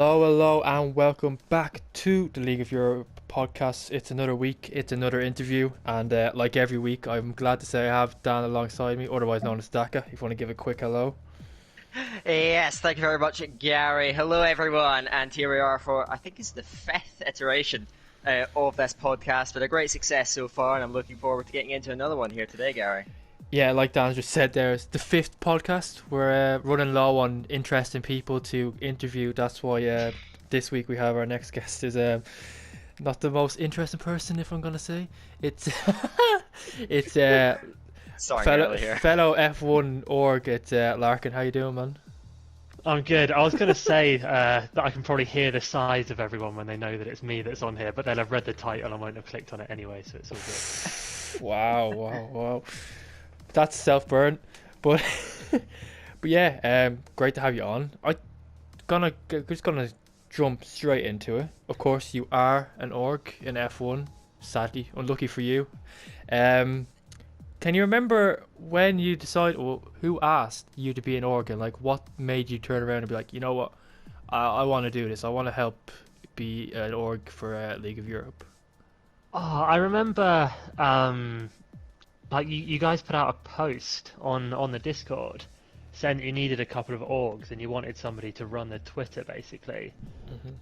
Hello, hello, and welcome back to the League of Europe podcast. It's another week, it's another interview, and like every week, I'm glad to say I have Dan alongside me, otherwise known as Daka. If you want to give a quick hello. Yes, thank you very much, Gary. Hello, everyone, and here we are for I think it's the fifth iteration of this podcast. But a great success so far, and I'm looking forward to getting into another one here today, Gary. Yeah, like Dan just said there, it's the fifth podcast. We're running low on interesting people to interview. That's why this week we have our next guest is not the most interesting person, if I'm gonna say. It's it's Sorry, fellow Gary here. fellow F1 org. It's Larkin. How you doing, man? I'm good. I was going to say that I can probably hear the sighs of everyone when they know that it's me that's on here, but they'll have read the title and won't have clicked on it anyway, so it's all good. Wow, wow, wow. That's self-burn, but but yeah, great to have you on. Just gonna jump straight into it. Of course, you are an org in F1. Sadly, unlucky for you. Um, can you remember when you decided, or who asked you to be an org, and like what made you turn around and be like, you know what, I want to do this. I want to help be an org for League of Europe. Oh, I remember, like you guys put out a post on the Discord saying that you needed a couple of orgs and you wanted somebody to run the Twitter, basically.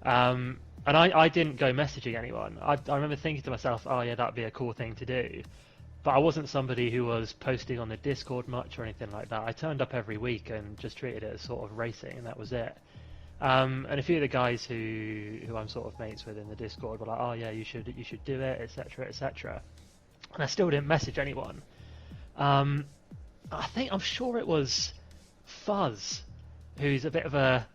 And I didn't go messaging anyone. I remember thinking to myself, oh yeah, that'd be a cool thing to do. But I wasn't somebody who was posting on the Discord much or anything like that. I turned up every week and just treated it as sort of racing, and that was it. And a few of the guys who I'm sort of mates with in the Discord were like, "Oh yeah, you should do it, etc., etc." And I still didn't message anyone. I'm sure it was Fuzz, who's a bit of a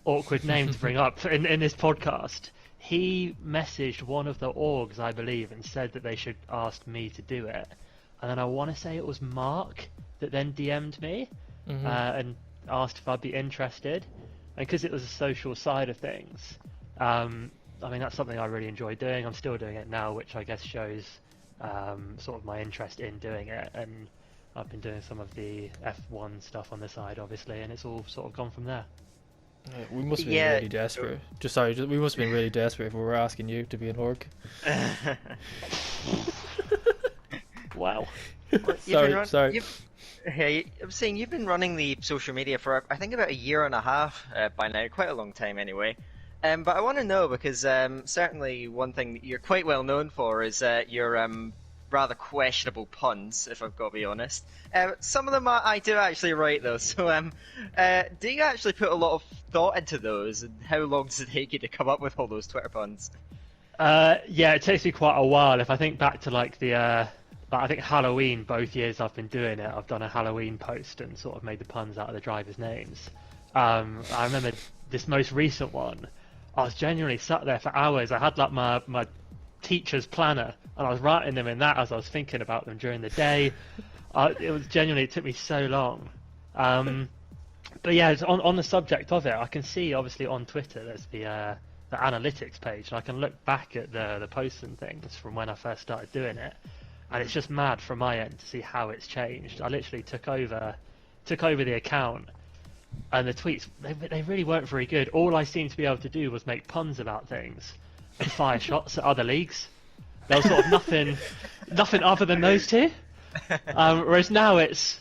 awkward name to bring up in this podcast. He messaged one of the orgs, I believe, and said that they should ask me to do it. And then I want to say it was Mark that then DM'd me and asked if I'd be interested. And because it was a social side of things, I mean, that's something I really enjoy doing. I'm still doing it now, which I guess shows sort of my interest in doing it. And I've been doing some of the F1 stuff on the side, obviously, and it's all sort of gone from there. Yeah, we must have been really desperate. We must have been really desperate if we were asking you to be an org. Wow. Sorry. I'm saying you've been running the social media for I think about a year and a half by now, quite a long time anyway. But I want to know because certainly one thing that you're quite well known for is your rather questionable puns, if I've got to be honest. Some of them I do actually write though, so do you actually put a lot of thought into those, and how long does it take you to come up with all those Twitter puns? Yeah, it takes me quite a while. If I think back to like I think Halloween, both years I've been doing it, I've done a Halloween post and sort of made the puns out of the drivers' names. I remember this most recent one, I was genuinely sat there for hours. I had like my teacher's planner, and I was writing them in that as I was thinking about them during the day. It took me so long. But yeah, on the subject of it, I can see obviously on Twitter there's the analytics page, and I can look back at the posts and things from when I first started doing it, and it's just mad from my end to see how it's changed. I literally took over the account, and the tweets they really weren't very good. All I seemed to be able to do was make puns about things and fire shots at other leagues. There was sort of nothing other than those two. Whereas now it's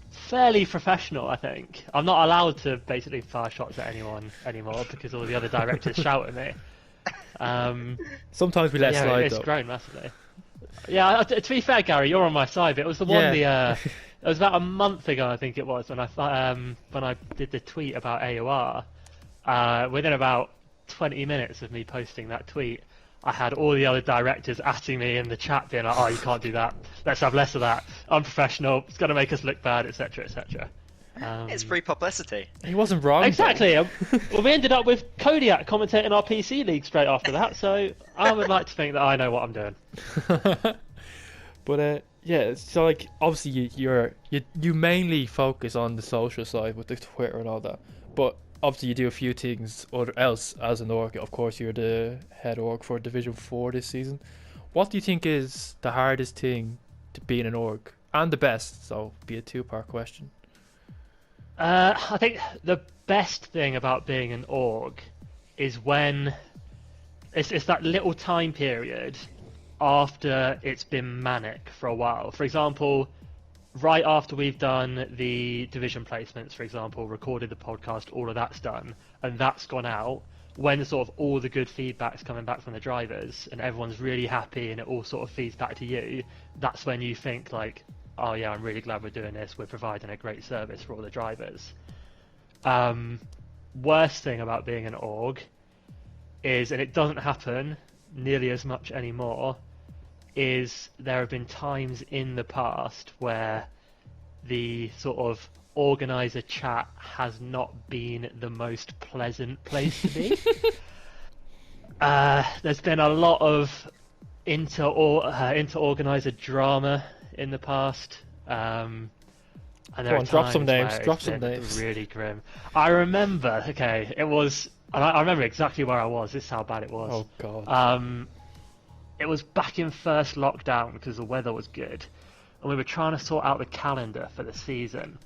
fairly professional, I think. I'm not allowed to basically fire shots at anyone anymore because all the other directors shout at me. Sometimes we let slide it's though. grown massively. Yeah, to be fair, Gary, you're on my side, but it was the one it was about a month ago, I think it was, when I did the tweet about AOR. Within about 20 minutes of me posting that tweet, I had all the other directors atting me in the chat being like, oh, you can't do that, let's have less of that, unprofessional, it's going to make us look bad, etc, etc. It's free publicity. He wasn't wrong. Exactly. Well, we ended up with Kodiak commentating our PC league straight after that, so I would like to think that I know what I'm doing. But yeah, so like obviously you mainly focus on the social side with the Twitter and all that, but obviously you do a few things else as an org. Of course, you're the head org for Division 4 this season. What do you think is the hardest thing to be in an org, and the best? So be a two-part question. I think the best thing about being an org is when it's that little time period after it's been manic for a while. For example, right after we've done the division placements, for example, recorded the podcast, all of that's done, and that's gone out, when sort of all the good feedback's coming back from the drivers and everyone's really happy and it all sort of feeds back to you, that's when you think like, oh yeah, I'm really glad we're doing this, we're providing a great service for all the drivers. Worst thing about being an org is, and it doesn't happen nearly as much anymore, is there have been times in the past where the sort of organizer chat has not been the most pleasant place to be. There's been a lot of inter-organizer drama in the past. And there are drop some times names. where Drop it's some been names. really grim. I remember, I remember exactly where I was. This is how bad it was. Oh god. It was back in first lockdown because the weather was good, and we were trying to sort out the calendar for the season.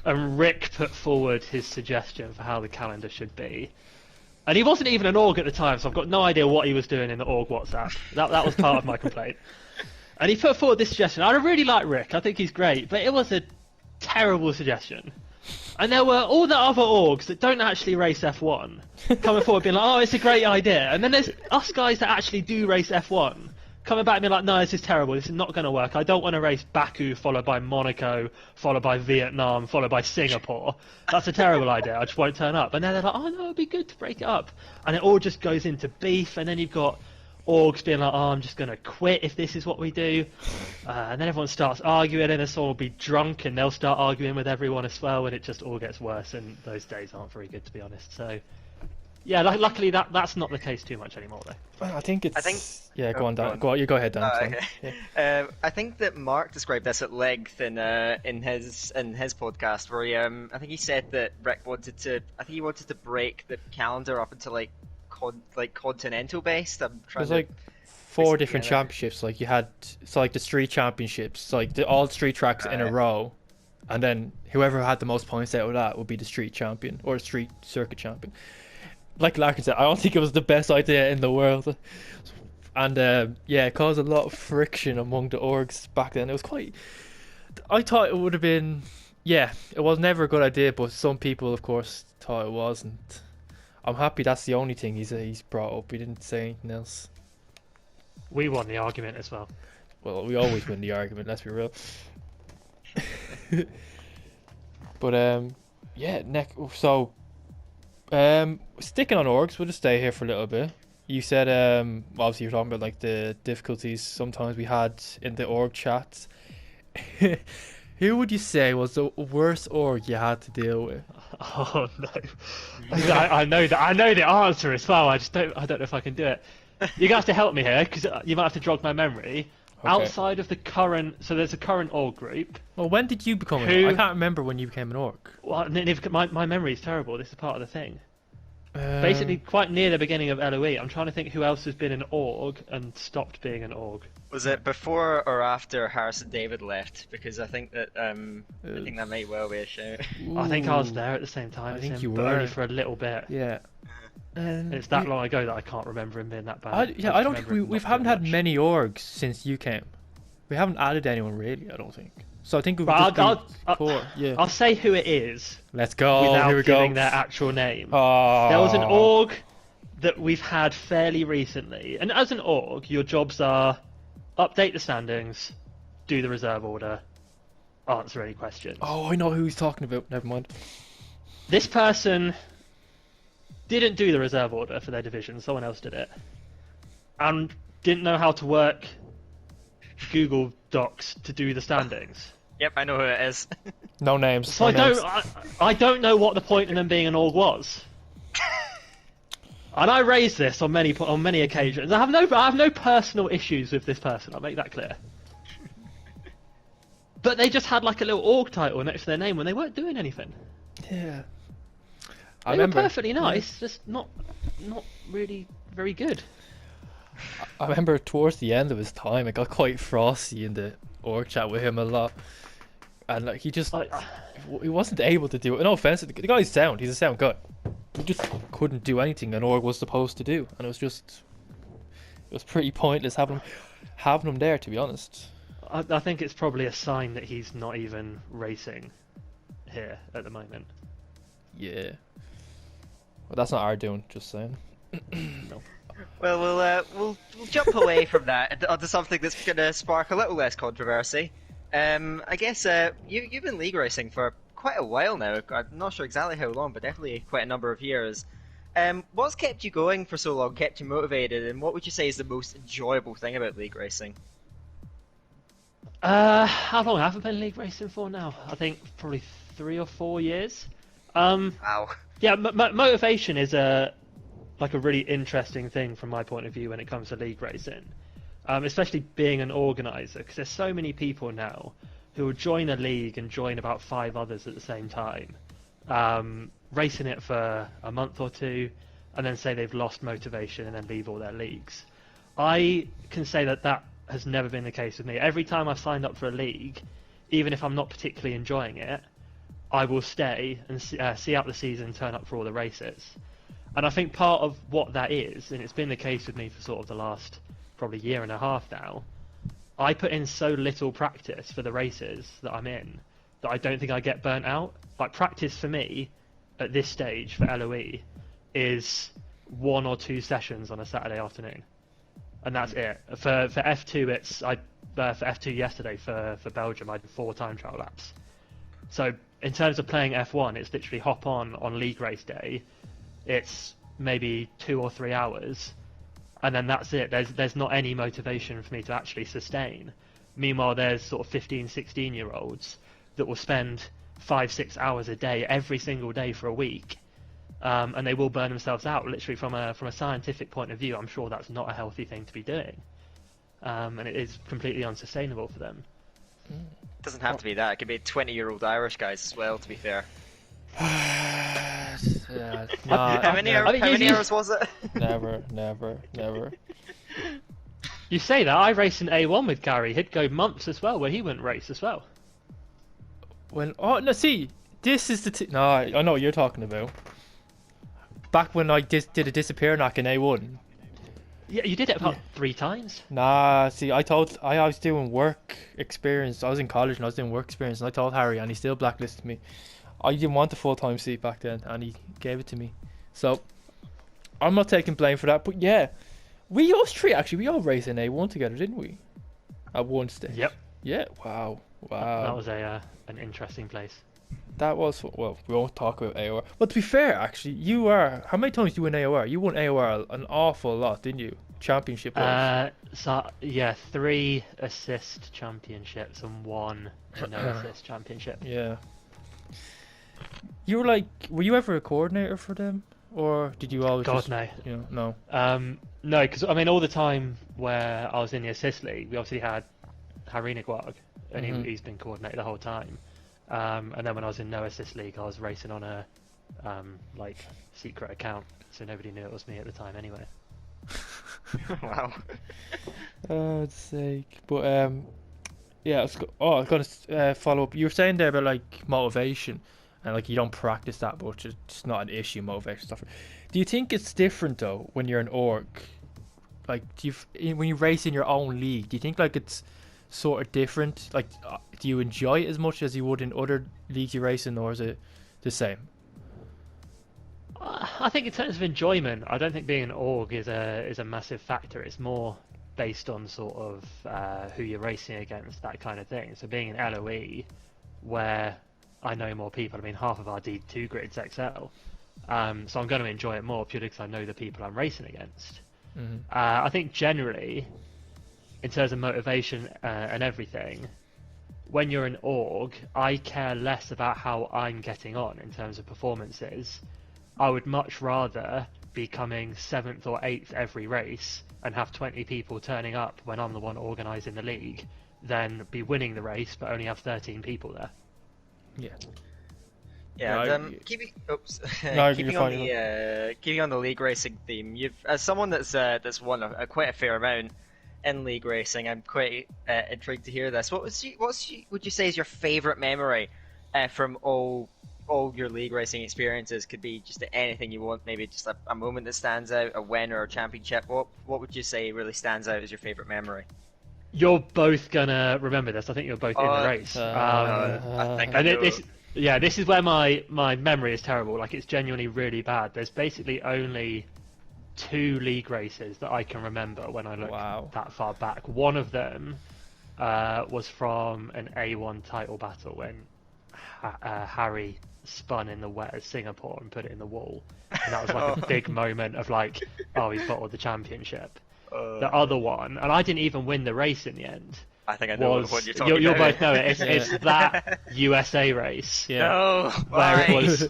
And Rick put forward his suggestion for how the calendar should be. And he wasn't even an org at the time, so I've got no idea what he was doing in the org WhatsApp. That was part of my complaint. And he put forward this suggestion. I really like Rick. I think he's great, but it was a terrible suggestion. And there were all the other orgs that don't actually race F1 coming forward being like, oh, it's a great idea. And then there's us guys that actually do race F1 coming back and being like, no, this is terrible. This is not going to work. I don't want to race Baku followed by Monaco, followed by Vietnam, followed by Singapore. That's a terrible idea. I just won't turn up. And then they're like, oh, no, it'd be good to break it up. And it all just goes into beef. And then you've got orgs being like, oh, I'm just going to quit if this is what we do. And then everyone starts arguing, and then someone will be drunk and they'll start arguing with everyone as well, and it just all gets worse, and those days aren't very good, to be honest. So yeah, luckily that's not the case too much anymore, though. Well, I think yeah, go on, Dan. on. Go on, you go ahead, Dan. Okay. Yeah. I think that Mark described this at length in his podcast, where he I think he said that Rick wanted to break the calendar up into like continental based. I'm trying There's to like 4 piece it different together. championships. Like you had, so like the street championships, like all street tracks in a Right. row, and then whoever had the most points out of that would be the street champion or the street circuit champion. Like Larkin said, I don't think it was the best idea in the world, and yeah, it caused a lot of friction among the orgs back then. It was quite. I thought it would have been, yeah, it was never a good idea, but some people, of course, thought it wasn't. I'm happy that's the only thing he's brought up. He didn't say anything else. We won the argument as well. Well, we always win the argument, let's be real. But yeah, so sticking on orgs, we'll just stay here for a little bit. You said obviously you're talking about like the difficulties sometimes we had in the org chats. Who would you say was the worst org you had to deal with? Oh no! I know the answer as well. I don't know if I can do it. You're gonna have to help me here because you might have to jog my memory. Okay. Outside of the current, so there's a current org group. Well, when did you become an Who- org? I can't remember when you became an org. Well, my memory is terrible. This is part of the thing. Basically, quite near the beginning of LOE, I'm trying to think who else has been an org and stopped being an org. Was it before or after Harrison David left? Because I think that that might well be a shout. I think I was there at the same time I as think him, you but were. only for a little bit. Yeah. And it's that long ago that I can't remember him being that bad. I just don't think remember him we not haven't doing had much. many orgs since you came. We haven't added anyone really, I don't think. So I think we've But just I'll- 4. Yeah. I'll say who it is Let's go. without Here we go. giving their actual name. Oh. There was an org that we've had fairly recently, and as an org, your jobs are update the standings, do the reserve order, answer any questions. Oh, I know who he's talking about. Never mind. This person didn't do the reserve order for their division, someone else did it, and didn't know how to work Google Docs to do the standings. Yep, I know who it is. No names. So no names. I don't know what the point in them being an org was. And I raised this on many occasions. I have no personal issues with this person. I'll make that clear. But they just had like a little org title next to their name when they weren't doing anything. Yeah. They I remember. were perfectly nice, just not really very good. I remember towards the end of his time, it got quite frosty in the org chat with him a lot, and like he just he wasn't able to do it. No offense, the guy's sound. He's a sound guy, we just couldn't do anything an org was supposed to do, and it was pretty pointless having him there, to be honest. I think it's probably a sign that he's not even racing here at the moment. Yeah. Well, that's not our doing. Just saying. No. Well, we'll jump away from that onto something that's going to spark a little less controversy. I guess you've been league racing for quite a while now. I'm not sure exactly how long, but definitely quite a number of years. What's kept you going for so long, kept you motivated, and what would you say is the most enjoyable thing about league racing? How long have I been league racing for now? I think probably 3 or 4 years. Wow. Yeah, motivation is a really interesting thing from my point of view when it comes to league racing, especially being an organizer, because there's so many people now who will join a league and join about 5 others at the same time, racing it for a month or two, and then say they've lost motivation and then leave all their leagues. I can say that has never been the case with me. Every time I've signed up for a league, even if I'm not particularly enjoying it, I will stay and see out the season, turn up for all the races. And I think part of what that is, and it's been the case with me for sort of the last probably year and a half now, I put in so little practice for the races that I'm in that I don't think I get burnt out. Like, practice for me at this stage for LOE is 1 or 2 sessions on a Saturday afternoon, and that's it. For F2, for F2 yesterday for Belgium, I did 4 time trial laps. So in terms of playing F1, it's literally hop on league race day. It's maybe 2 or 3 hours, and then that's it. There's not any motivation for me to actually sustain. Meanwhile, there's sort of 15, 16-year-olds that will spend 5-6 hours a day every single day for a week, and they will burn themselves out. Literally, from a scientific point of view, I'm sure that's not a healthy thing to be doing, and it is completely unsustainable for them. It doesn't have to be that. It could be 20-year-old Irish guys as well, to be fair. Yeah, nah, How many hours was it? Never. You say that, I raced in A1 with Gary. He'd go months as well where he wouldn't race as well. See, this is no, I know what you're talking about. Back when I did a disappear knock in A1. Yeah, you did it about 3 times. Nah, see, I was doing work experience. I was in college and I was doing work experience, and I told Harry, and he still blacklisted me. I didn't want the full-time seat back then, and he gave it to me. So I'm not taking blame for that. But yeah, we all raced in A1 together, didn't we? At one stage. Yep. Yeah. Wow. That was an interesting place. That was, well, we won't talk about AOR. But to be fair, actually, how many times did you win AOR? You won AOR an awful lot, didn't you? Championship wise. So yeah, 3 assist championships and 1 no assist championship. Yeah. Were you ever a coordinator for them? Or did you always No. No. No, because I mean, all the time where I was in the assist league, we obviously had Harry Niguag, and he's been coordinator the whole time. And then when I was in no assist league, I was racing on a secret account, so nobody knew it was me at the time anyway. Wow. Oh, sake. But yeah, I was gonna follow up. You were saying there about motivation, and you don't practice that much. It's not an issue, motivation stuff. Do you think it's different though when you're an org? When you race in your own league, do you think it's sort of different? Do you enjoy it as much as you would in other leagues you race in, or is it the same? I think in terms of enjoyment, I don't think being an org is a massive factor. It's more based on sort of who you're racing against, that kind of thing. So being an LOE, where I know more people, I mean, half of our D2 grid's XL, so I'm going to enjoy it more purely because I know the people I'm racing against. I think generally, in terms of motivation and everything, when you're an org, I care less about how I'm getting on in terms of performances. I would much rather be coming 7th or 8th every race and have 20 people turning up when I'm the one organising the league than be winning the race but only have 13 people there. Yeah. Yeah, No, and keeping on the league racing theme, as someone that's won quite a fair amount in league racing, I'm quite intrigued to hear this. What would you say is your favourite memory from all all your league racing experiences could be just anything you want, maybe just a moment that stands out, a win or a championship. What would you say really stands out as your favorite memory? You're both gonna remember this. I think you're both in the race. I think I And know. this is where my memory is terrible. Like, it's genuinely really bad. There's basically only 2 league races that I can remember when I look that far back. One of them was from an A1 title battle when Harry spun in the wet at Singapore and put it in the wall. And that was like a big moment of like, oh, he's bottled the championship. The other one, and I didn't even win the race in the end. I think I know was, what you're talking you'll about. both know it. It's that USA race. Yeah. No, Where why?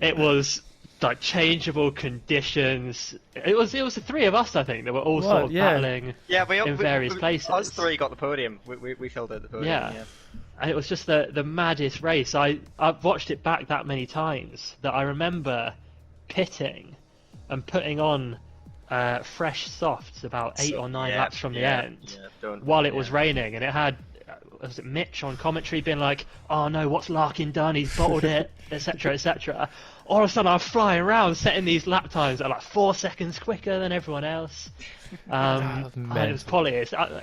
it was like changeable conditions. It was the 3 of us, I think, that were all sort of battling in various places. Us 3 got the podium. We filled out the podium. Yeah. And it was just the maddest race. I've watched it back that many times that I remember pitting and putting on fresh softs about 8 or 9 laps from the end while it was raining, and it had was it Mitch on commentary being like, oh no, what's Larkin done, he's bottled it, etc, etc. All of a sudden I'm flying around setting these lap times that are like 4 seconds quicker than everyone else. And it was quality.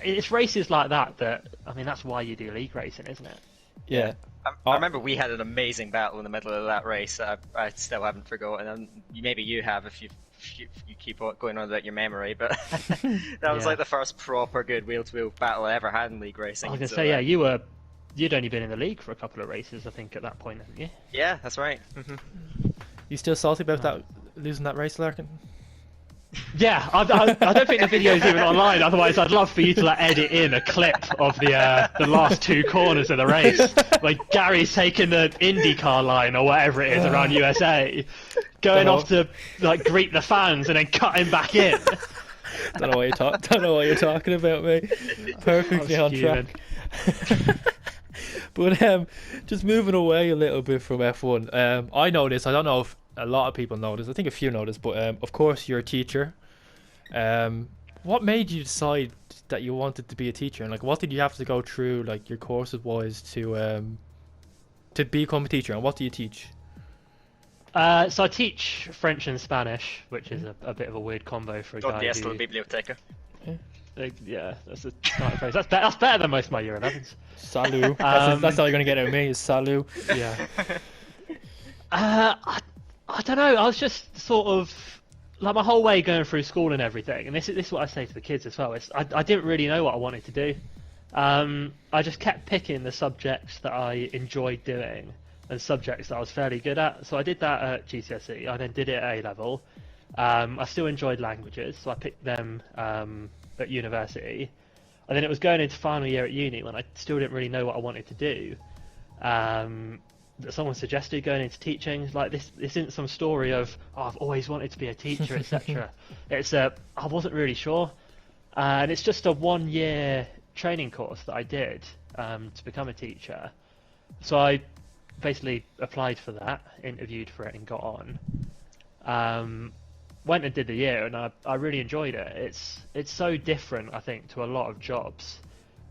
It's races like that I mean, that's why you do league racing, isn't it? Yeah. I remember we had an amazing battle in the middle of that race. I still haven't forgotten, and maybe you have if you keep on going on about your memory, but that was like the first proper good wheel-to-wheel battle I ever had in league racing. I was going to so, say, you'd only been in the league for a couple of races, I think, at that point, hadn't you? Yeah, that's right. You still salty about that losing that race, Larkin? Yeah, I don't think the video's even online. Otherwise, I'd love for you to like edit in a clip of the last 2 corners of the race, like Gary's taking the IndyCar line or whatever it is around USA, going off to like greet the fans and then cutting back in. Don't know what you're talking about, mate. Perfectly on track. But just moving away a little bit from F1. I know this. I don't know if a lot of people know this. I think a few know this, but of course you're a teacher. What made you decide that you wanted to be a teacher, and like what did you have to go through, like your courses wise, to become a teacher? And what do you teach? So I teach French and Spanish, which is a bit of a weird combo for a guy who... biblioteca. Yeah, that's a starting phrase. That's better than most of my year 11s. Salut. That's all you're gonna get out of me is salut. Yeah. I don't know. I was just sort of like my whole way going through school and everything, and this is what I say to the kids as well. I didn't really know what I wanted to do. I just kept picking the subjects that I enjoyed doing and subjects that I was fairly good at. So I did that at GCSE. I then did it at A level. I still enjoyed languages, so I picked them at university. And then it was going into final year at uni when I still didn't really know what I wanted to do. That someone suggested going into teaching. Like this isn't some story of I've always wanted to be a teacher, etc. It's I wasn't really sure, and it's just a 1-year training course that I did to become a teacher. So I basically applied for that, interviewed for it, and got on. Went and did the year, and I really enjoyed it. It's so different, I think, to a lot of jobs.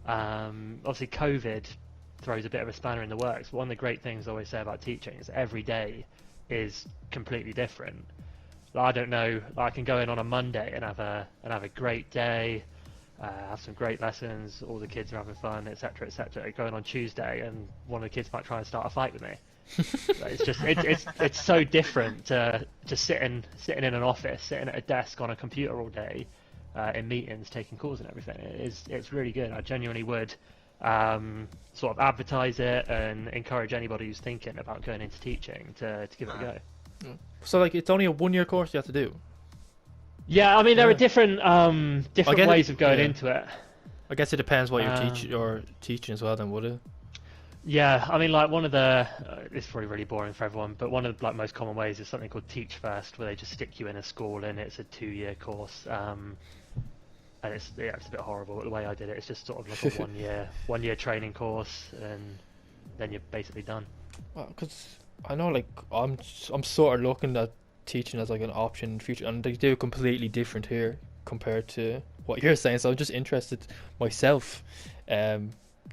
Obviously, COVID throws a bit of a spanner in the works. One of the great things I always say about teaching is every day is completely different. Like, I don't know, I can go in on a Monday and have a great day, have some great lessons, all the kids are having fun, etc., etc. Going on Tuesday, and one of the kids might try and start a fight with me. It's just it's so different to just sitting in an office, sitting at a desk on a computer all day, in meetings, taking calls and everything. It's really good. I genuinely would sort of advertise it and encourage anybody who's thinking about going into teaching to give it a go. So like it's only a 1-year course you have to do? Yeah, I mean there are different ways of going into it. I guess it depends what you're teaching as well then, would it? Yeah, I mean like one of the it's probably really boring for everyone, but one of the like most common ways is something called Teach First, where they just stick you in a school and it's a 2-year course. And it's a bit horrible, but the way I did it, it's just sort of like a 1-year training course, and then you're basically done. Well, because I know, like I'm sort of looking at teaching as like an option in the future, and they do completely different here compared to what you're saying. So I'm just interested myself, to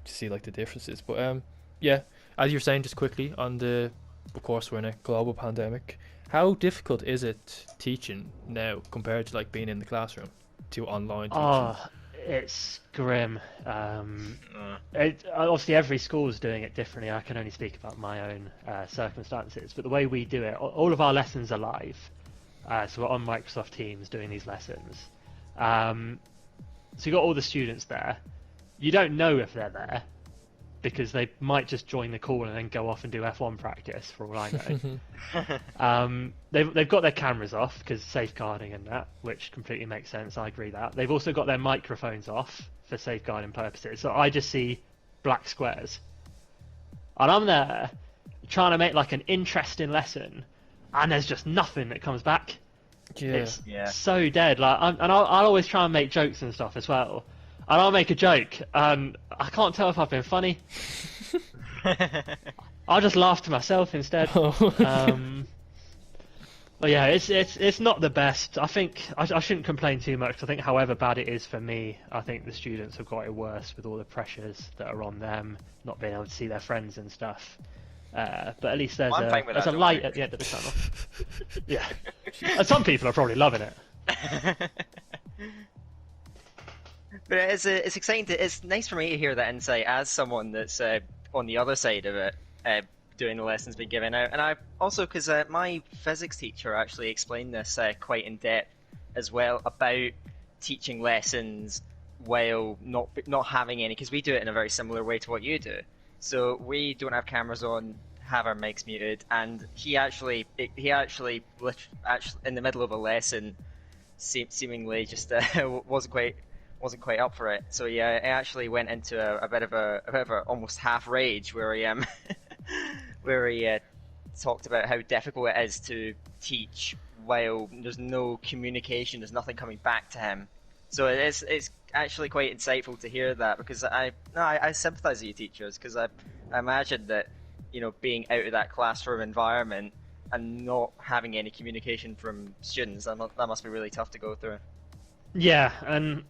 see like the differences. But yeah, as you're saying, just quickly on the of course, we're in a global pandemic. How difficult is it teaching now compared to like being in the classroom to online teaching? Oh, it's grim. Obviously, every school is doing it differently. I can only speak about my own circumstances, but the way we do it, all of our lessons are live. So we're on Microsoft Teams doing these lessons. So you've got all the students there. You don't know if they're there because they might just join the call and then go off and do F1 practice, for all I know. They've got their cameras off because safeguarding and that, which completely makes sense. I agree that. They've also got their microphones off for safeguarding purposes. So I just see black squares. And I'm there trying to make like an interesting lesson, and there's just nothing that comes back. Yeah. It's so dead. Like, I'll always try and make jokes and stuff as well. And I'll make a joke, and I can't tell if I've been funny. I'll just laugh to myself instead. But yeah, it's not the best. I think I shouldn't complain too much. I think, however bad it is for me, I think the students have got it worse with all the pressures that are on them, not being able to see their friends and stuff. But at least there's a light at the end of the tunnel. Yeah, and some people are probably loving it. But it's exciting. It's nice for me to hear that insight as someone that's on the other side of it, doing the lessons being given out. And I also, because my physics teacher actually explained this quite in depth as well about teaching lessons while not having any, because we do it in a very similar way to what you do. So we don't have cameras on, have our mics muted, and he actually in the middle of a lesson, seemingly just wasn't quite up for it. So yeah, I actually went into a bit of a almost half rage where he talked about how difficult it is to teach while there's no communication, there's nothing coming back to him. So it's actually quite insightful to hear that, because I sympathise with you teachers, because I imagine that, you know, being out of that classroom environment and not having any communication from students, that must be really tough to go through. Yeah, and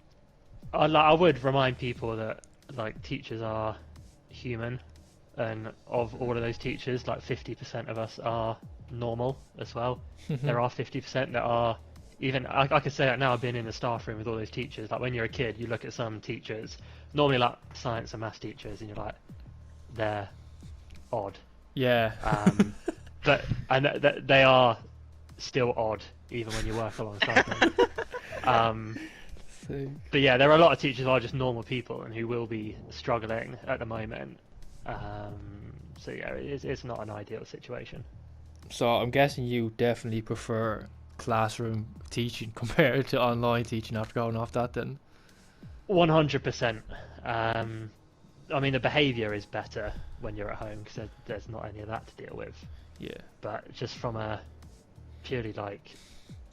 I would remind people that like teachers are human, and of all of those teachers, like 50% of us are normal as well. There are 50% that are, even I can say that now, I've been in the staff room with all those teachers. Like when you're a kid, you look at some teachers, normally like science and maths teachers, and you're like, they're odd. Yeah. But they are still odd even when you work alongside them. But yeah, there are a lot of teachers who are just normal people and who will be struggling at the moment. So yeah, it's not an ideal situation. So I'm guessing you definitely prefer classroom teaching compared to online teaching after going off that then? 100%. I mean, the behaviour is better when you're at home because there's not any of that to deal with. Yeah. But just from a purely like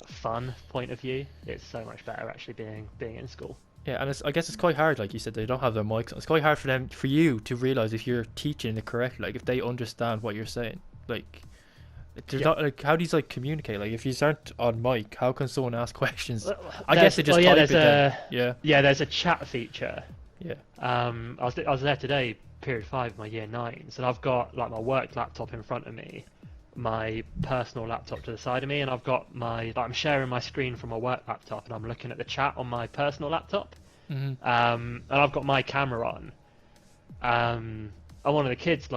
fun point of view, it's so much better actually being in school. Yeah, and I guess it's quite hard, like you said, they don't have their mics on. It's quite hard for you to realise if you're teaching it correctly, like if they understand what you're saying. Like, not, like, how do you like communicate? Like, if you aren't on mic, how can someone ask questions? I guess they just type it then. Yeah, there's a chat feature. Yeah. I was there today, period 5 of my year 9s, and I've got like my work laptop in front of me, my personal laptop to the side of me, and I've got I'm sharing my screen from my work laptop, and I'm looking at the chat on my personal laptop. And I've got my camera on. And one of the kids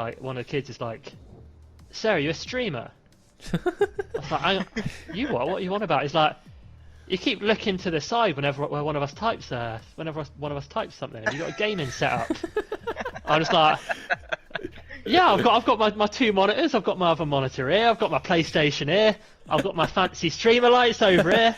is like, "Sarah, you a streamer?" I was like, "You what? What are you on about?" He's like, "You keep looking to the side whenever one of us types something. Have you got a gaming setup?" I'm just like, "Yeah, I've got my 2 monitors. I've got my other monitor here. I've got my PlayStation here. I've got my fancy streamer lights over here."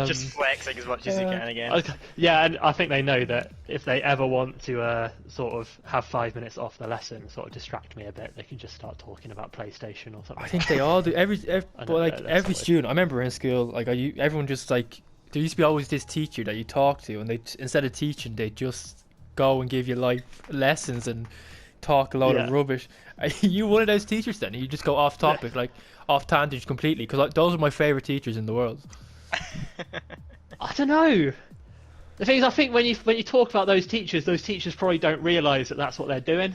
Just flexing as much as you can again. Yeah, and I think they know that if they ever want to sort of have 5 minutes off the lesson, sort of distract me a bit, they can just start talking about PlayStation or something. I think they all do. Every student. I remember in school, like everyone just like, there used to be always this teacher that you talk to, and they, instead of teaching, they just go and give you like lessons and talk a lot of rubbish. Are you one of those teachers then? You just go off topic, like off tangent completely? Because those are my favourite teachers in the world. I don't know. The thing is, I think when you talk about those teachers probably don't realise that that's what they're doing.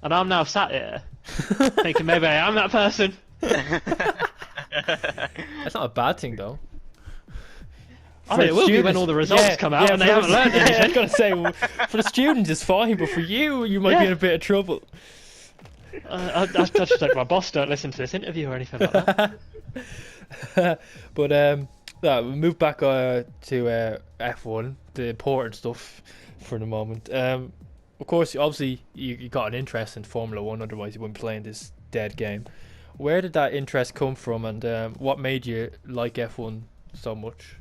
And I'm now sat here thinking maybe I am that person. That's not a bad thing though. I mean, it will be when all the results come out and they haven't learned anything. I was gonna say, well, for the students it's fine, but for you, you might be in a bit of trouble. I just hope my boss don't listen to this interview or anything like that. But we'll move back to F1, the important stuff for the moment. Of course, obviously, you got an interest in Formula One, otherwise you wouldn't be playing this dead game. Where did that interest come from, and what made you like F1 so much?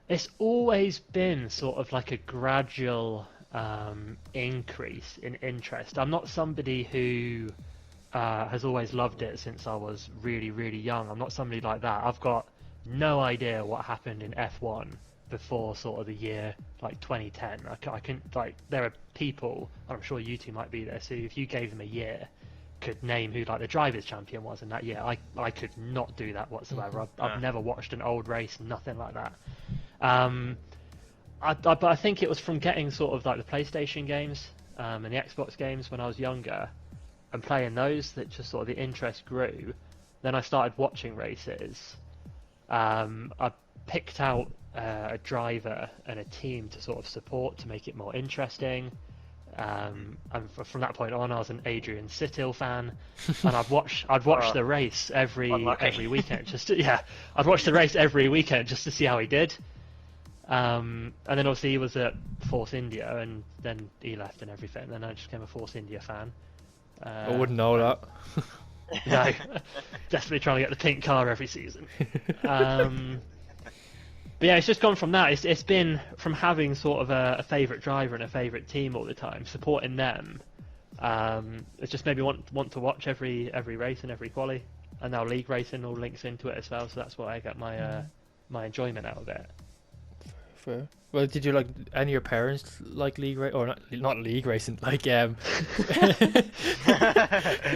It's always been sort of like a gradual increase in interest. I'm not somebody who has always loved it since I was really, really young. I'm not somebody like that. I've got no idea what happened in F1 before sort of the year like 2010. I couldn't, like, there are people, I'm sure you two might be there, so if you gave them a year, could name who like the drivers' champion was in that year. I could not do that whatsoever. I've never watched an old race, nothing like that. But I think it was from getting sort of like the PlayStation games and the Xbox games when I was younger and playing those that just sort of the interest grew. Then I started watching races. I picked out a driver and a team to sort of support to make it more interesting. And from that point on, I was an Adrian Sittil fan, and I'd watch the race every weekend. I'd watch the race every weekend just to see how he did. And then obviously he was at Force India, and then he left and everything. And I just became a Force India fan. I wouldn't know that. No, definitely trying to get the pink car every season. But yeah, it's just gone from that. It's been from having sort of a favourite driver and a favourite team all the time, supporting them. It's just made me want to watch every race and every quali, and now league racing all links into it as well. So that's why I get my enjoyment out of it. Fair. Well, did you like any of your parents like league race, or not league racing? Like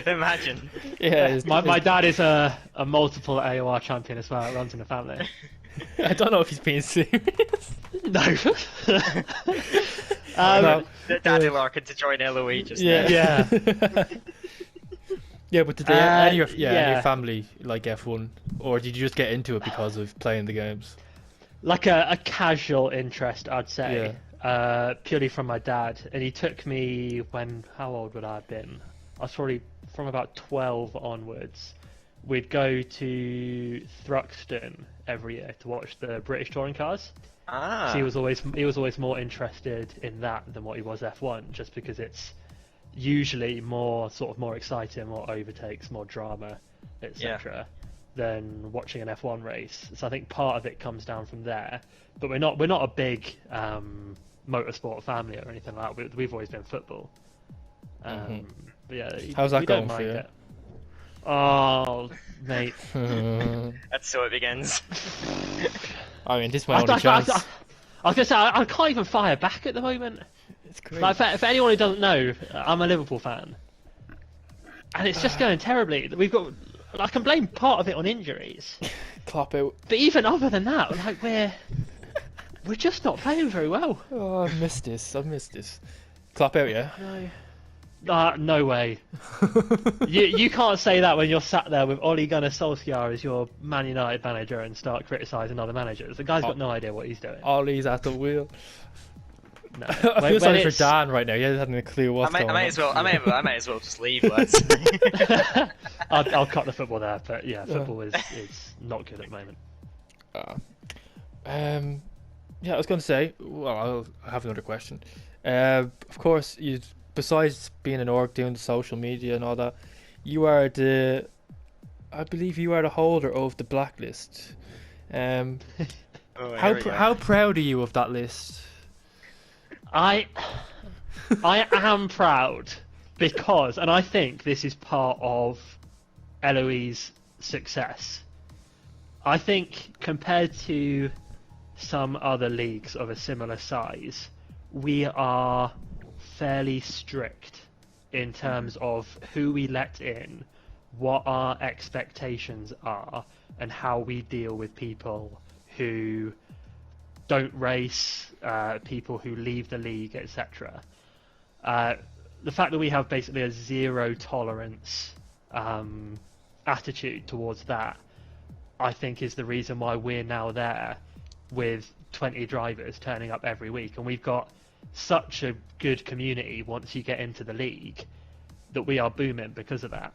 Imagine. Yeah, my dad is a multiple AOR champion as well. It runs in the family. I don't know if he's being serious. No. Daddy Larkin to join LOE just yeah. Yeah, but did they any of your family like F1, or did you just get into it because of playing the games? Like a casual interest, I'd say. Purely from my dad, and he took me how old would I have been? I was probably from about 12 onwards. We'd go to Thruxton every year to watch the British touring cars. So he was always more interested in that than what he was F1, just because it's usually more exciting, more overtakes, more drama, etc. Than watching an F1 race. So I think part of it comes down from there. But we're not a big motorsport family or anything like that. We've always been football. But yeah, how's that going for you? It. Oh, mate. That's so it begins. I mean, this is my only chance. I was gonna say I can't even fire back at the moment. It's great. Like, for anyone who doesn't know, I'm a Liverpool fan, and it's just going terribly. I can blame part of it on injuries. Clap out. But even other than that, like we're just not playing very well. Oh, I missed this. Clap out, yeah. No way. you can't say that when you're sat there with Ole Gunnar Solskjaer as your Man United manager and start criticising other managers. The guy's got no idea what he's doing. Ollie's at the wheel. No. I feel sorry for Dan right now. He hasn't a clue what's going on. I might as well just leave, lads. I'll cut the football there, but yeah, football is not good at the moment. Yeah, I was going to say. Well, I have another question. Of course, besides being an org, doing the social media and all that, I believe you are the holder of the blacklist. How proud are you of that list? I am proud because, and I think this is part of LOE's success. I think compared to some other leagues of a similar size, we are fairly strict in terms of who we let in, what our expectations are, and how we deal with people who don't race, people who leave the league, etc. the fact that we have basically a zero tolerance attitude towards that, I think is the reason why we're now there with 20 drivers turning up every week, and we've got such a good community once you get into the league that we are booming because of that.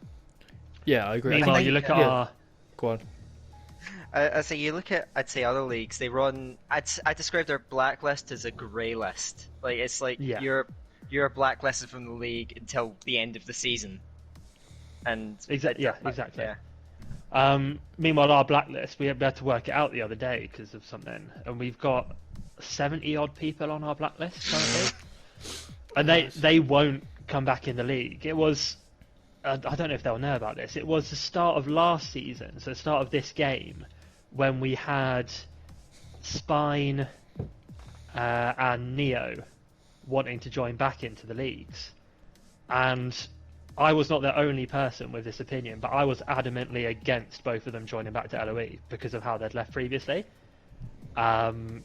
Yeah, I agree. Meanwhile, you look at our... Go on. I say you look at, I'd say, other leagues. They run. I describe their blacklist as a grey list. Like it's like you're blacklisted from the league until the end of the season. And exactly. Yeah. Meanwhile, our blacklist, we had to work it out the other day because of something, and we've got 70 odd people on our blacklist currently, and they won't come back in the league. It was, I don't know if they'll know about this. It was the start of last season, so the start of this game, when we had Spine and Neo wanting to join back into the leagues, and I was not the only person with this opinion, but I was adamantly against both of them joining back to LOE because of how they'd left previously. And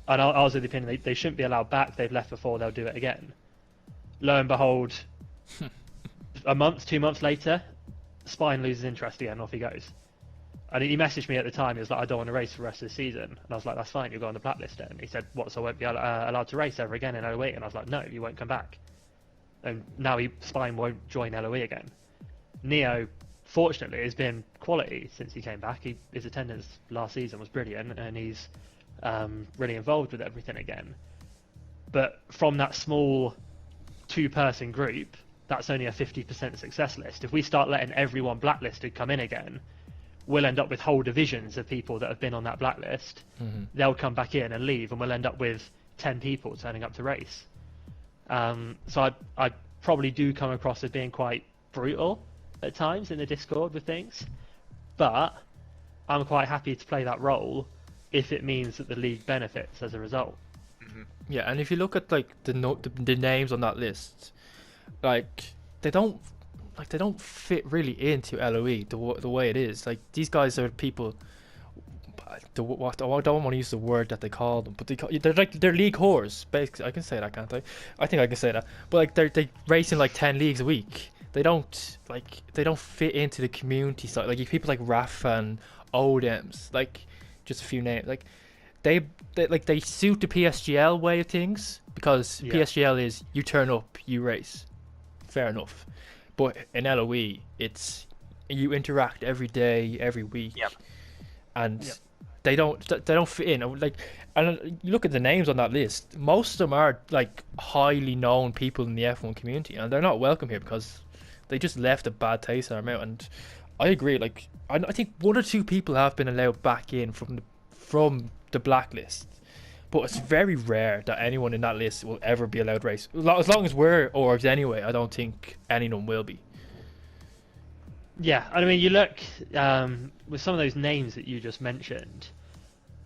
I was of the opinion they shouldn't be allowed back. They've left before, they'll do it again. Lo and behold, a month, 2 months later, Spine loses interest again, off he goes. And he messaged me at the time, he was like, I don't want to race for the rest of the season. And I was like, that's fine, you'll go on the blacklist then. And he said, what, so I won't be allowed to race ever again in LOE? And I was like, no, you won't come back. And now Spine won't join LOE again. Neo, fortunately, has been quality since he came back. His attendance last season was brilliant, and he's really involved with everything again. But from that small two-person group, that's only a 50% success list. If we start letting everyone blacklisted come in again, we'll end up with whole divisions of people that have been on that blacklist. Mm-hmm. They'll come back in and leave, and we'll end up with 10 people turning up to race. So I probably do come across as being quite brutal at times in the Discord with things, but I'm quite happy to play that role if it means that the league benefits as a result. Mm-hmm. Yeah, and if you look at like the names on that list, like they don't fit really into LOE the way it is. Like these guys are people. I don't want to use the word that they call them, but they're league whores. Basically, I can say that, can't I? I think I can say that. But like they race in like 10 leagues a week. They don't fit into the community side. Like people like Raf and Odems, like just a few names. Like they suit the PSGL way of things because PSGL is you turn up, you race. Fair enough. But in LOE, it's you interact every day, every week, and they don't fit in. Like, and you look at the names on that list. Most of them are like highly known people in the F1 community, and they're not welcome here because they just left a bad taste in our mouth. And I agree. Like, I think 1 or 2 people have been allowed back in from the blacklist, but it's very rare that anyone in that list will ever be allowed race. As long as we're orgs anyway, I don't think anyone will be. Yeah, I mean, you look with some of those names that you just mentioned,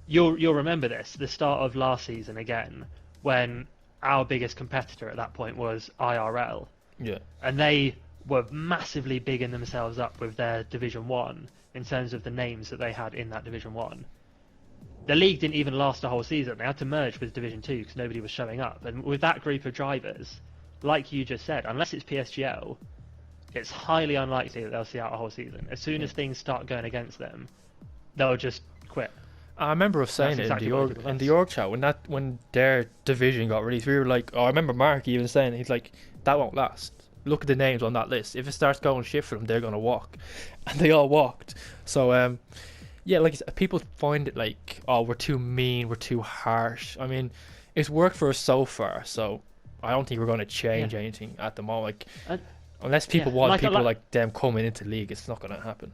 you'll remember this, the start of last season again, when our biggest competitor at that point was IRL. Yeah. And they were massively bigging themselves up with their Division 1 in terms of the names that they had in that Division 1. The league didn't even last a whole season. They had to merge with Division 2 because nobody was showing up. And with that group of drivers, like you just said, unless it's PSGL, it's highly unlikely that they'll see out a whole season. As soon as things start going against them, they'll just quit. I remember us saying it in the org chat when their division got released. We were like, I remember Mark even saying, he's like, that won't last. Look at the names on that list. If it starts going shit for them, they're gonna walk, and they all walked. So yeah, like people find it like, oh, we're too mean, we're too harsh. I mean, it's worked for us so far, so I don't think we're going to change anything at the moment. Like, unless people want people like them coming into league, it's not going to happen.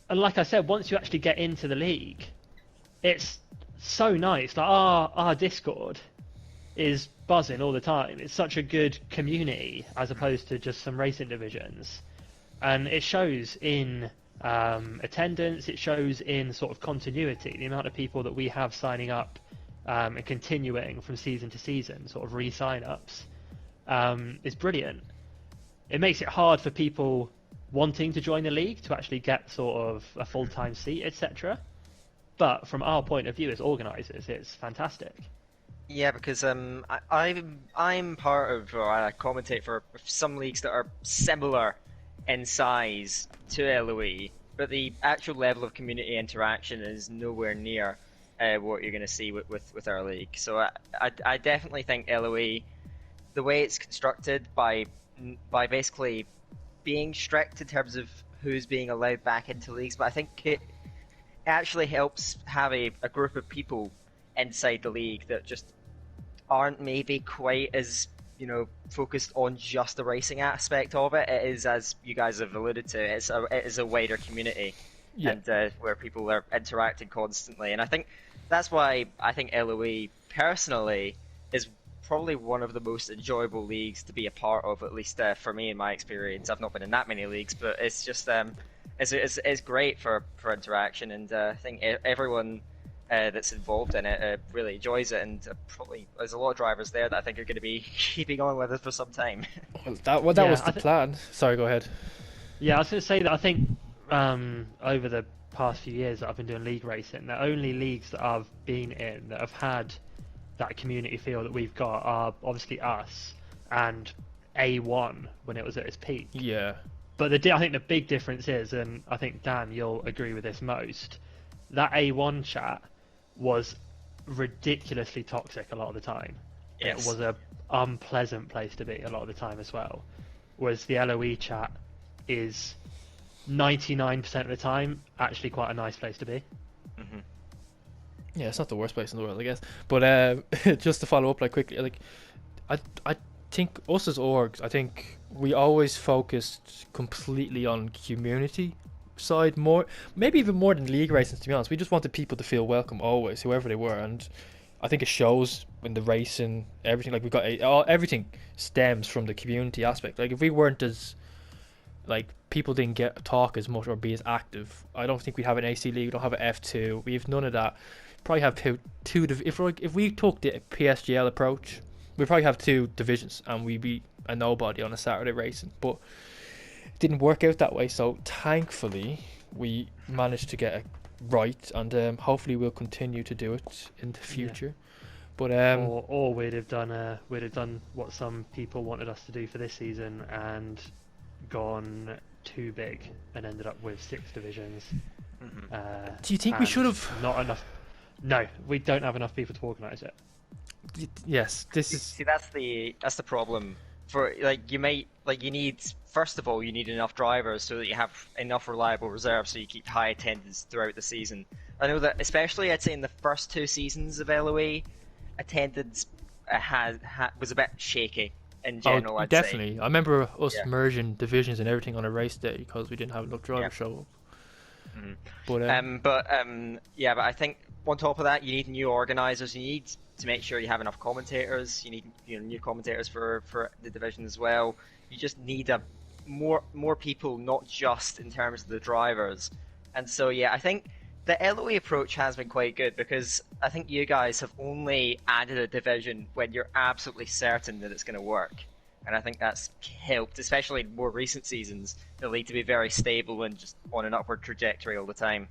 And like I said, once you actually get into the league, it's so nice. Like our Discord is buzzing all the time. It's such a good community as opposed to just some racing divisions, and it shows in attendance, it shows in sort of continuity. The amount of people that we have signing up and continuing from season to season, sort of re-sign-ups, is brilliant. It makes it hard for people wanting to join the league to actually get sort of a full-time seat, etc. But from our point of view as organisers, it's fantastic. Yeah, because I'm part of, or I commentate for some leagues that are similar in size to LOE, but the actual level of community interaction is nowhere near what you're going to see with our league. So I definitely think LOE, the way it's constructed by basically being strict in terms of who's being allowed back into leagues, but I think it actually helps have a group of people inside the league that just aren't maybe quite as focused on just the racing aspect of it. It is, as you guys have alluded to, it is a wider community, Yeah. and where people are interacting constantly. And I think that's why I think LOE personally is probably one of the most enjoyable leagues to be a part of, at least for me in my experience. I've not been in that many leagues, but it's just it's great for interaction, and I think everyone that's involved in it really enjoys it, and probably there's a lot of drivers there that I think are going to be keeping on with it for some time. Well, that Yeah, was the plan. Sorry, go ahead. Yeah, I was going to say that I think over the past few years that I've been doing league racing, the only leagues that I've been in that have had that community feel that we've got are obviously us and A1 when it was at its peak. Yeah. But I think the big difference is, and I think Dan, you'll agree with this most, that A1 chat was ridiculously toxic a lot of the time. Yes. It was a unpleasant place to be a lot of the time as well. Whereas the LOE chat is 99% of the time actually quite a nice place to be. Mm-hmm. Yeah, it's not the worst place in the world, I guess. But just to follow up, like quickly, like I think us as orgs, I think we always focused completely on community side more, maybe even more than league racing. To be honest, we just wanted people to feel welcome always, whoever they were, and I think it shows in the racing, everything. Like we've got everything stems from the community aspect. Like if we weren't as like people didn't get to talk as much or be as active, I don't think we'd have an AC league. We don't have an F2. We have none of that. Probably have two if we took the PSGL approach, we'd probably have two divisions and we'd be a nobody on a Saturday racing. But it didn't work out that way. So thankfully, we managed to get it right, and hopefully we'll continue to do it in the future. Yeah. But or we'd have done what some people wanted us to do for this season and gone too big and ended up with 6 divisions. Mm-hmm. Do you think we should have not enough? No, we don't have enough people to organise it. Yes, this is. See, that's the problem. For you need, first of all, you need enough drivers so that you have enough reliable reserves so you keep high attendance throughout the season. I know that especially I'd say in the first 2 seasons of LOE, attendance was a bit shaky in general. I'd definitely. say. I remember us merging divisions and everything on a race day because we didn't have enough drivers show up. Mm-hmm. But I think on top of that, you need new organisers. You need to make sure you have enough commentators. You need new commentators for the division as well. You just need more people, not just in terms of the drivers. And so I think the LOE approach has been quite good because I think you guys have only added a division when you're absolutely certain that it's going to work. And I think that's helped, especially in more recent seasons, the league to be very stable and just on an upward trajectory all the time.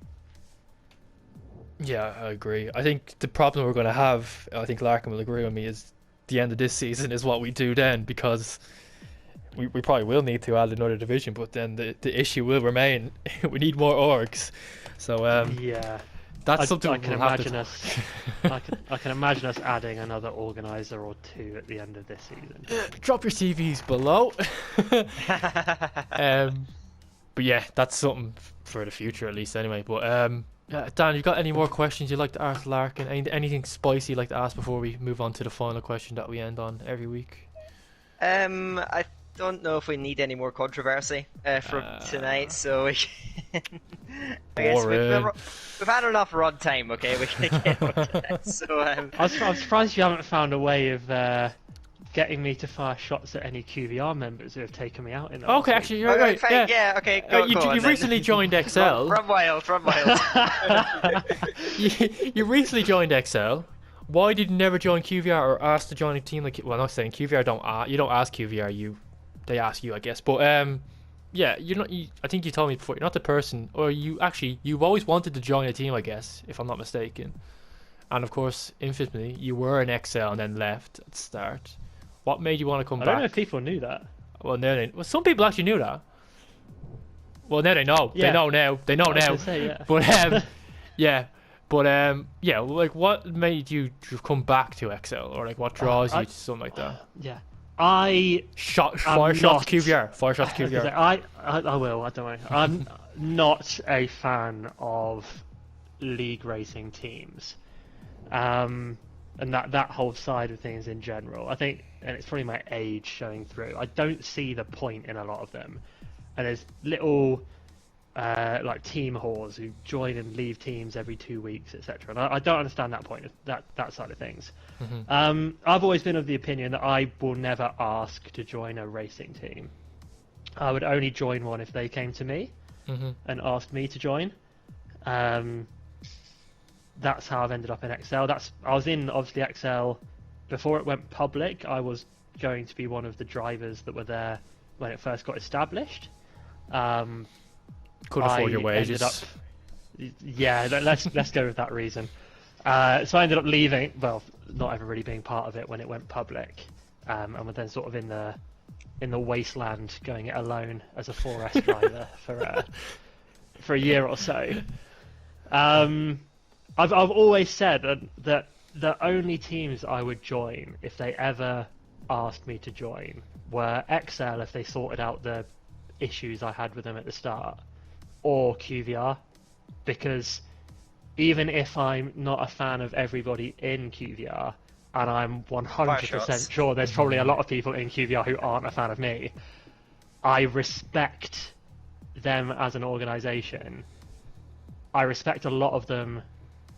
Yeah, I agree. I think the problem we're going to have, I think Larkin will agree with me, is the end of this season is what we do then, because we probably will need to add another division, but then the issue will remain. We need more orgs. So that's something I can imagine us. I can imagine us adding another organizer or 2 at the end of this season. Drop your CVs below. But yeah, that's something for the future at least, anyway. But Dan, you got any more questions you'd like to ask Larkin? Anything spicy you'd like to ask before we move on to the final question that we end on every week? I don't know if we need any more controversy from tonight, so we can... I guess we've had enough run time, okay? We can get on to that. So, I'm surprised you haven't found a way of getting me to fire shots at any QVR members who have taken me out in that. Okay, actually, you're right. Fine, yeah, okay, go you've recently joined XL. Run wild. You recently joined XL. Why did you never join QVR or ask to join a team like? Well, I'm not saying QVR you don't ask QVR, they ask you, I guess. But yeah, you're not. I think you told me before, you're not the person, or you've always wanted to join a team, I guess, if I'm not mistaken. And of course, infamously, you were in XL and then left at the start. What made you want to come I back? don't know if people knew that. Well, some people actually knew that. Well, now they know. Yeah. They know now. They know I was now. gonna say, yeah. But yeah. But yeah. Like, what made you come back to XL, or like, what draws you to something like that? Yeah. Fire shots to QVR. Fire shots to QVR. I will. I don't worry. I'm not a fan of league racing teams, and that whole side of things in general. I think, and it's probably my age showing through. I don't see the point in a lot of them, and there's little like team whores who join and leave teams every 2 weeks, etc. And I don't understand that point, that side of things. I've always been of the opinion that I will never ask to join a racing team. I would only join one if they came to me and asked me to join. That's how I've ended up in XL. I was in, obviously, XL before it went public. I was going to be one of the drivers that were there when it first got established. Couldn't afford your wages. Yeah, let's go with that reason. So I ended up leaving. Well, not ever really being part of it when it went public, and was then sort of in the wasteland, going it alone as a 4S driver for a year or so. I've always said that the only teams I would join if they ever asked me to join were XL if they sorted out the issues I had with them at the start, or QVR, because even if I'm not a fan of everybody in QVR, and I'm 100% sure there's probably a lot of people in QVR who aren't a fan of me, I respect them as an organisation. I respect a lot of them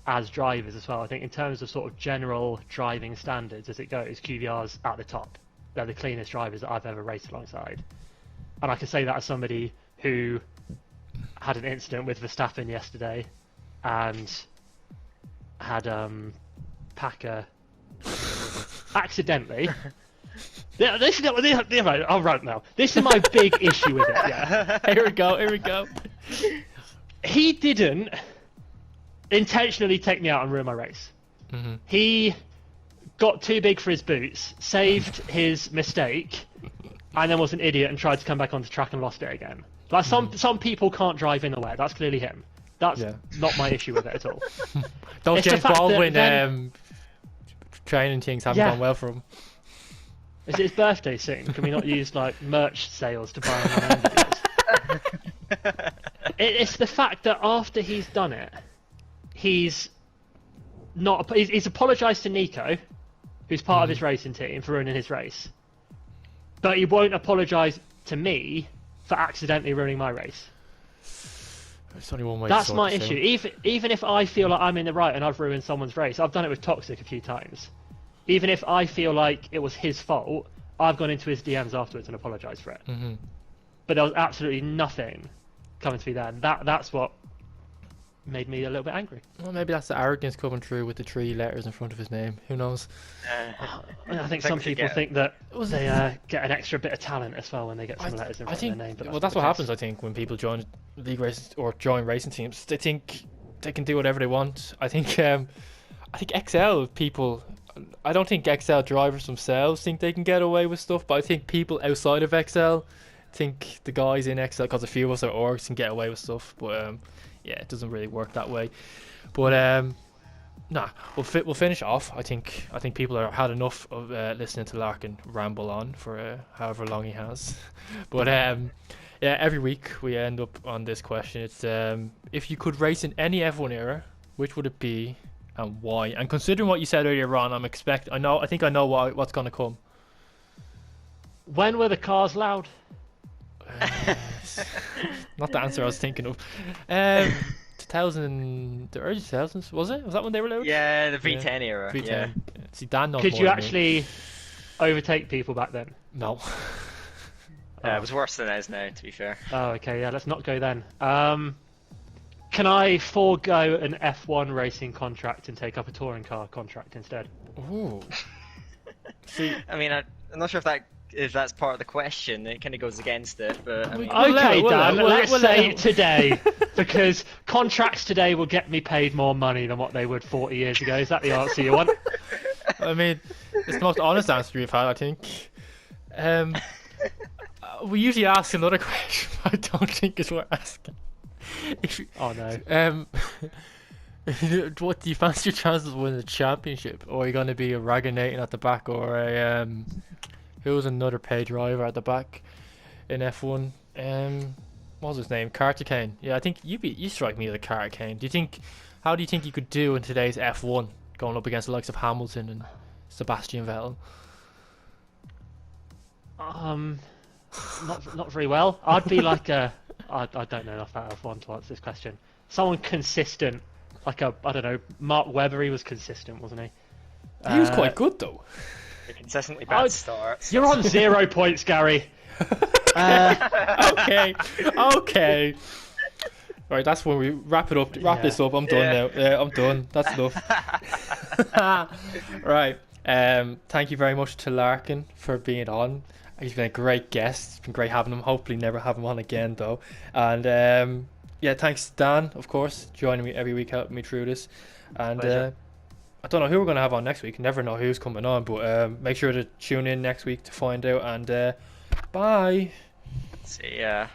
as drivers as well. I think in terms of sort of general driving standards as it goes, QVR's at the top. They're the cleanest drivers that I've ever raced alongside. And I can say that as somebody who had an incident with Verstappen yesterday and had Packer accidentally. I'll rant now. This is my big issue with it. Yeah. Here we go. He didn't intentionally take me out and ruin my race. He got too big for his boots, saved his mistake, and then was an idiot and tried to come back onto track and lost it again. Like some people can't drive in the wet. That's clearly him. That's not my issue with it at all. Those James Baldwin training things haven't gone well for him. Is it his birthday soon? Can we not use like merch sales to buy him on videos? It's the fact that after he's done it, he's apologised to Nico, who's part of his racing team, for ruining his race, but he won't apologise to me for accidentally ruining my race. It's only one way. That's my issue. Even if I feel like I'm in the right and I've ruined someone's race, I've done it with Toxic a few times. Even if I feel like it was his fault, I've gone into his DMs afterwards and apologised for it. But there was absolutely nothing coming to me there, and that's what made me a little bit angry. Well, maybe that's the arrogance coming through with the 3 letters in front of his name. Who knows? I think some people think that they get an extra bit of talent as well when they get some letters in front of their name. But that's what happens, I think, when people join league races or join racing teams. They think they can do whatever they want. I think XL people. I don't think XL drivers themselves think they can get away with stuff, but I think people outside of XL think the guys in XL, because a few of us are orgs, can get away with stuff. But yeah, it doesn't really work that way. But we'll finish off. I think people had enough of listening to Larkin ramble on for however long he has. But yeah, every week we end up on this question. It's if you could race in any F1 era, which would it be and why? And considering what you said earlier on, I think I know what's going to come. When were the cars loud? Not the answer I was thinking of. 2000, the early 2000s, was it? Was that when they were loud? Yeah, the V10 era. V10. Yeah. See, Dan knows Could more you than me. actually overtake people back then? No. It was worse than it is now, to be fair. Oh, okay, yeah, let's not go then. Can I forego an F1 racing contract and take up a touring car contract instead? Ooh. See, I mean, I'm not sure if that if that's part of the question. It kind of goes against it, but I mean, Okay, We'll let- Dan, we'll let- let's we'll let say him- today, because contracts today will get me paid more money than what they would 40 years ago. Is that the answer you want? I mean, it's the most honest answer we've had, I think. We usually ask another question, but I don't think it's worth asking. If you, Oh no. what do you fancy your chances of winning the championship, or are you going to be a Raganating at the back, or a who was another pay driver at the back in F1? What was his name? Carter Kane. Yeah, I think you strike me as a Carter Kane. How do you think you could do in today's F1 going up against the likes of Hamilton and Sebastian Vettel? Not very well. I'd be like I don't know enough about F1 to answer this question. Someone consistent, like I don't know, Mark Webber. He was consistent, wasn't he? He was quite good though. a consistently bad Oh, starts. You're on 0 points, Gary. Okay. Right, that's when we wrap it up. Wrap this up. I'm done now. Yeah, I'm done. That's enough. Right. Thank you very much to Larkin for being on. He's been a great guest. It's been great having him. Hopefully, never have him on again though. And yeah, thanks Dan, of course, joining me every week, helping me through this. And Pleasure. I don't know who we're going to have on next week. Never know who's coming on, but make sure to tune in next week to find out. And bye. See ya.